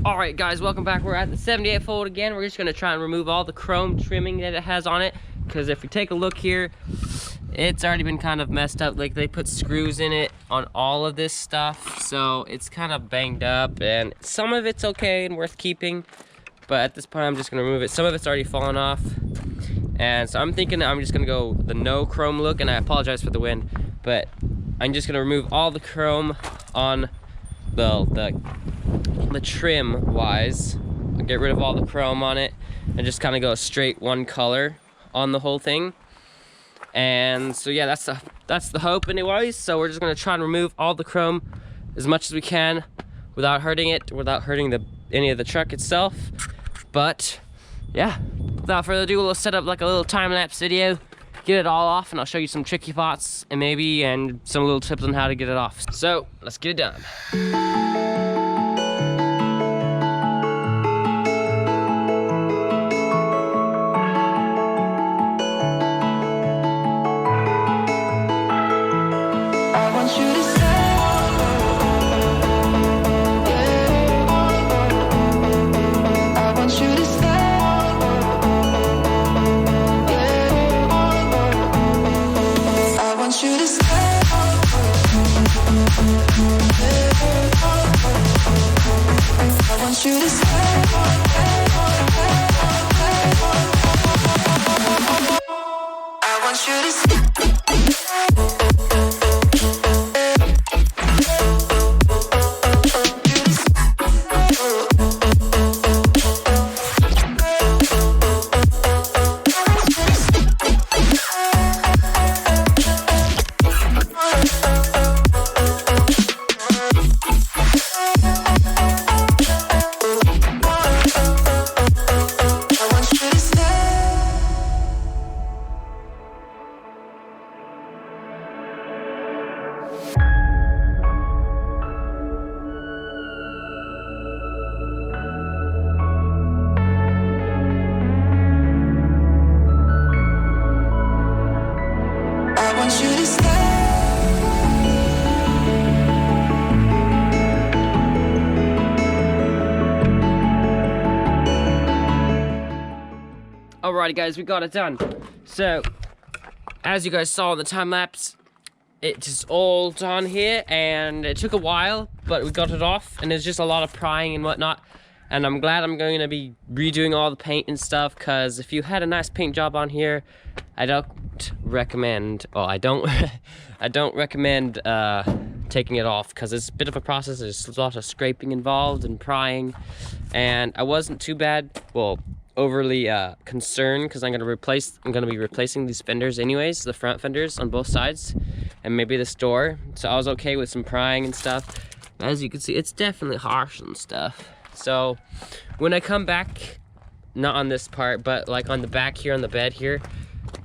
Alright guys, welcome back. We're at the 78 Fold again. We're just going to try and remove all the chrome trimming that it has on it, because if we take a look here, it's already been kind of messed up. Like, they put screws in it on all of this stuff, so it's kind of banged up, and some of it's okay and worth keeping, but at this point I'm just going to remove it. Some of it's already fallen off, and so I'm thinking I'm just going to go the no chrome look, and I apologize for the wind, but I'm just going to remove all the chrome on the trim wise. I'll get rid of all the chrome on it and just kind of go straight one color on the whole thing. And so yeah, that's the hope anyways. So we're just gonna try and remove all the chrome as much as we can without hurting it, without hurting any of the truck itself. But yeah, without further ado, we'll set up like a little time-lapse video, get it all off, and I'll show you some tricky spots and some little tips on how to get it off. So let's get it done. Alrighty guys, we got it done. So, as you guys saw in the time lapse, it's just all done here, and it took a while, but we got it off, and there's just a lot of prying and whatnot. And I'm glad I'm going to be redoing all the paint and stuff, because if you had a nice paint job on here, I don't recommend taking it off, because it's a bit of a process. There's a lot of scraping involved and prying, and I wasn't too bad, overly concerned, because I'm gonna be replacing these fenders anyways, the front fenders on both sides, and maybe this door. So I was okay with some prying and stuff. As you can see, it's definitely harsh and stuff. So when I come back, not on this part, but like on the back here on the bed here,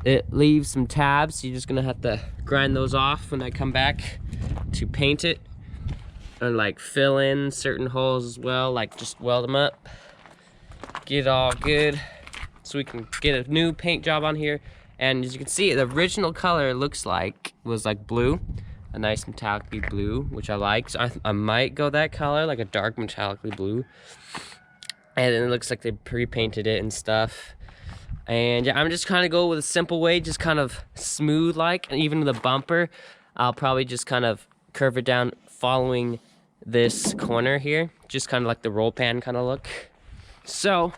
it leaves some tabs. So you're just gonna have to grind those off when I come back to paint it, and like fill in certain holes as well, like just weld them up, get it all good, so we can get a new paint job on here. And as you can see, the original color was like blue, a nice metallic blue, which I like. So I might go that color, like a dark metallic blue. And it looks like they pre-painted it and stuff. And yeah, I'm just kind of go with a simple way, just kind of smooth like, and even the bumper, I'll probably just kind of curve it down following this corner here, just kind of like the roll pan kind of look. So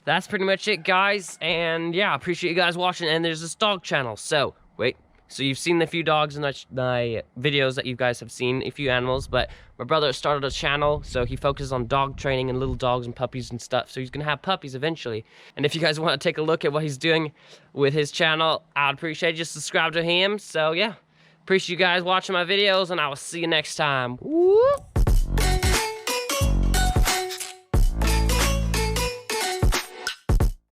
that's pretty much it guys, and yeah, I appreciate you guys watching. And there's this dog channel, so you've seen a few dogs in my videos that you guys have seen, a few animals, but my brother started a channel, so he focuses on dog training and little dogs and puppies and stuff, so he's gonna have puppies eventually. And if you guys want to take a look at what he's doing with his channel, I'd appreciate you subscribe to him. So yeah, appreciate you guys watching my videos, and I will see you next time. Woo!